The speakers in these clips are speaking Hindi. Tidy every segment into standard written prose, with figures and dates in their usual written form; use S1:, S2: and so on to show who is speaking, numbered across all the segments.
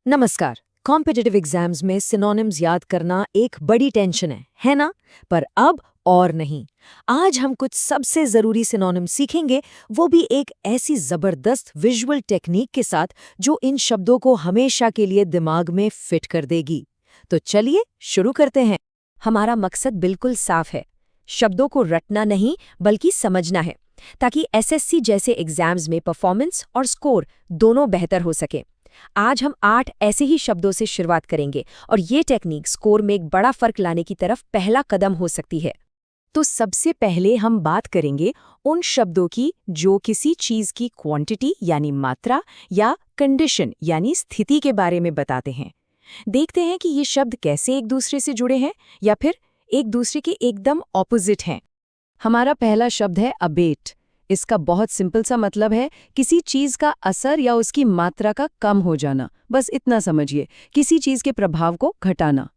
S1: नमस्कार। कॉम्पिटिटिव एग्जाम्स में सिनोनिम्स याद करना एक बड़ी टेंशन है ना? पर अब और नहीं। आज हम कुछ सबसे जरूरी सिनोनिम्स सीखेंगे, वो भी एक ऐसी जबरदस्त विजुअल टेक्निक के साथ जो इन शब्दों को हमेशा के लिए दिमाग में फिट कर देगी। तो चलिए शुरू करते हैं। हमारा मकसद बिल्कुल साफ है, शब्दों को रटना नहीं बल्कि समझना है, ताकि एसएससी जैसे एग्जाम्स में परफॉर्मेंस और स्कोर दोनों बेहतर हो सके। आज हम 8 ऐसे ही शब्दों से शुरुआत करेंगे और ये टेक्निक स्कोर में एक बड़ा फर्क लाने की तरफ पहला कदम हो सकती है। तो सबसे पहले हम बात करेंगे उन शब्दों की जो किसी चीज की क्वांटिटी यानी मात्रा या कंडीशन यानी स्थिति के बारे में बताते हैं। देखते हैं कि ये शब्द कैसे एक दूसरे से जुड़े हैं या फिर एक दूसरे के एकदम ऑपोजिट हैं। हमारा पहला शब्द है अबेट। इसका बहुत सिंपल सा मतलब है किसी चीज का असर या उसकी मात्रा का कम हो जाना। बस इतना समझिए, किसी चीज के प्रभाव को घटाना।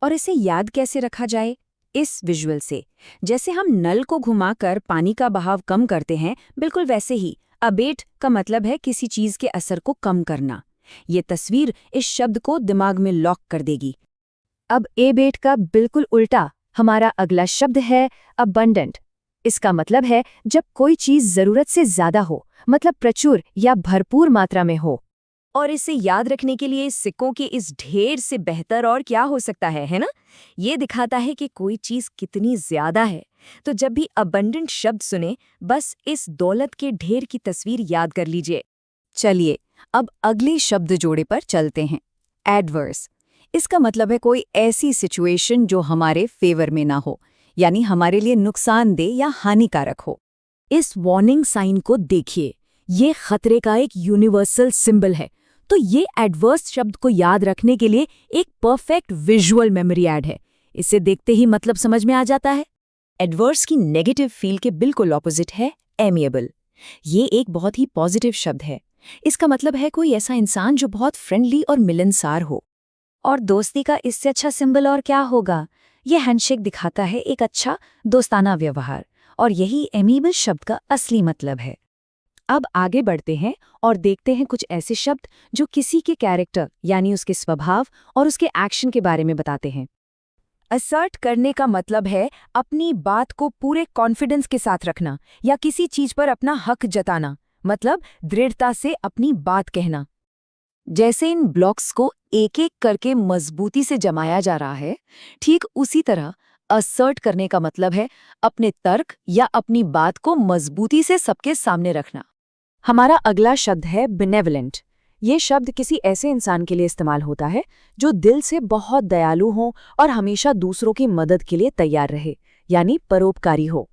S1: और इसे याद कैसे रखा जाए? इस विजुअल से, जैसे हम नल को घुमाकर पानी का बहाव कम करते हैं, बिल्कुल वैसे ही अबेट का मतलब है किसी चीज के असर को कम करना। ये तस्वीर इस शब्द को दिमाग में लॉक कर देगी। अब एबेट का बिल्कुल उल्टा हमारा अगला शब्द है अबंडेंट। इसका मतलब है जब कोई चीज जरूरत से ज्यादा हो, मतलब प्रचुर या भरपूर मात्रा में हो। और इसे याद रखने के लिए सिक्कों के इस ढेर से बेहतर और क्या हो सकता है ना? ये दिखाता है कि कोई चीज कितनी ज्यादा है। तो जब भी अबंडेंट शब्द सुने, बस इस दौलत के ढेर की तस्वीर याद कर लीजिए। चलिए अब अगले शब्द जोड़े पर चलते हैं। एडवर्स। इसका मतलब है कोई ऐसी सिचुएशन जो हमारे फेवर में ना हो, यानी हमारे लिए नुकसानदेह या हानिकारक हो। इस वार्निंग साइन को देखिए, ये खतरे का एक यूनिवर्सल सिंबल है। तो ये एडवर्स शब्द को याद रखने के लिए एक परफेक्ट विजुअल मेमोरी ऐड है। इसे देखते ही मतलब समझ में आ जाता है। एडवर्स की नेगेटिव फील के बिल्कुल ऑपोजिट है एमिएबल। ये एक बहुत ही पॉजिटिव शब्द है। इसका मतलब है कोई ऐसा इंसान जो बहुत फ्रेंडली और मिलनसार हो। और दोस्ती का इससे अच्छा सिंबल और क्या होगा? ये हैंडशेक दिखाता है एक अच्छा दोस्ताना व्यवहार, और यही एमिएबल शब्द का असली मतलब है। अब आगे बढ़ते हैं और देखते हैं कुछ ऐसे शब्द जो किसी के कैरेक्टर यानी उसके स्वभाव और उसके एक्शन के बारे में बताते हैं। असर्ट करने का मतलब है अपनी बात को पूरे कॉन्फिडेंस के साथ रखना या किसी चीज पर अपना हक जताना, मतलब दृढ़ता से अपनी बात कहना। जैसे इन ब्लॉक्स को एक एक करके मजबूती से जमाया जा रहा है, ठीक उसी तरह असर्ट करने का मतलब है अपने तर्क या अपनी बात को मजबूती से सबके सामने रखना। हमारा अगला शब्द है बेनेवलेंट। ये शब्द किसी ऐसे इंसान के लिए इस्तेमाल होता है जो दिल से बहुत दयालु हो और हमेशा दूसरों की मदद के लिए तैयार रहे, यानी परोपकारी हो।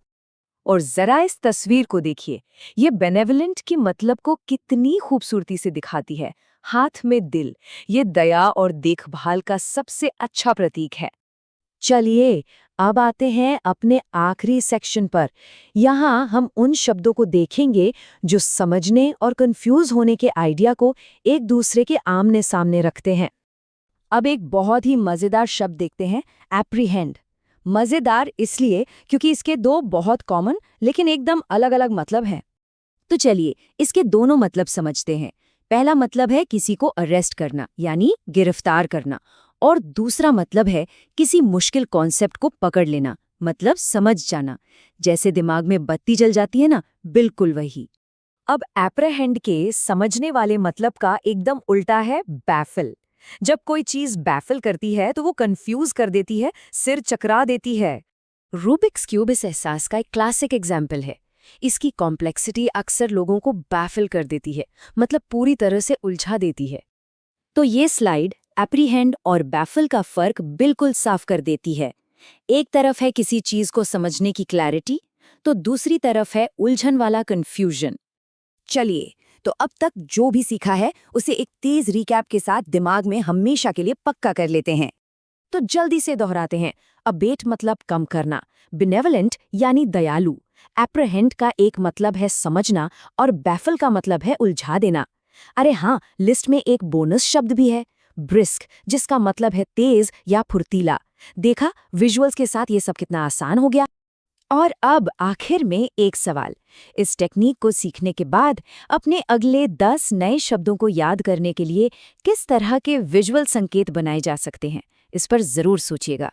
S1: और जरा इस तस्वीर को देखिए, ये बेनेवलेंट की मतलब को कितनी खूबसूरती से दिखाती है। हाथ में दिल, ये दया और देखभाल का सबसे अच्छा प्रतीक है। चलिए अब आते हैं अपने आखिरी सेक्शन पर। यहाँ हम उन शब्दों को देखेंगे जो समझने और कंफ्यूज होने के आइडिया को एक दूसरे के आमने सामने रखते हैं। अब एक बहुत ही मजेदार शब्द देखते हैं, एप्रीहेंड। मजेदार इसलिए क्योंकि इसके दो बहुत कॉमन लेकिन एकदम अलग अलग मतलब हैं। तो चलिए इसके दोनों मतलब समझते हैं। पहला मतलब है किसी को अरेस्ट करना यानी गिरफ्तार करना, और दूसरा मतलब है किसी मुश्किल कॉन्सेप्ट को पकड़ लेना, मतलब समझ जाना। जैसे दिमाग में बत्ती जल जाती है ना, बिल्कुल वही। अब एप्रहेंड के समझने वाले मतलब का एकदम उल्टा है बैफल। जब कोई चीज बैफल करती है तो वो कंफ्यूज कर देती है, सिर चकरा देती है। रूबिक्स क्यूब इस एहसास का एक क्लासिक एग्जाम्पल है। इसकी कॉम्प्लेक्सिटी अक्सर लोगों को बैफल कर देती है, मतलब पूरी तरह से उलझा देती है। तो ये स्लाइड एप्रीहेंड और बैफल का फर्क बिल्कुल साफ कर देती है। एक तरफ है किसी चीज को समझने की क्लैरिटी, तो दूसरी तरफ है उलझन वाला कंफ्यूजन। चलिए तो अब तक जो भी सीखा है उसे एक तेज रिकैप के साथ दिमाग में हमेशा के लिए पक्का कर लेते हैं। तो जल्दी से दोहराते हैं। अबेट मतलब कम करना, बेनेवलेंट यानी दयालु, एप्रहेंड का एक मतलब है समझना और बैफल का मतलब है उलझा देना। अरे हाँ, लिस्ट में एक बोनस शब्द भी है, ब्रिस्क, जिसका मतलब है तेज या फुर्तीला। देखा विजुअल्स के साथ ये सब कितना आसान हो गया। और अब आखिर में एक सवाल। इस टेक्निक को सीखने के बाद अपने अगले 10 नए शब्दों को याद करने के लिए किस तरह के विजुअल संकेत बनाए जा सकते हैं, इस पर जरूर सोचिएगा।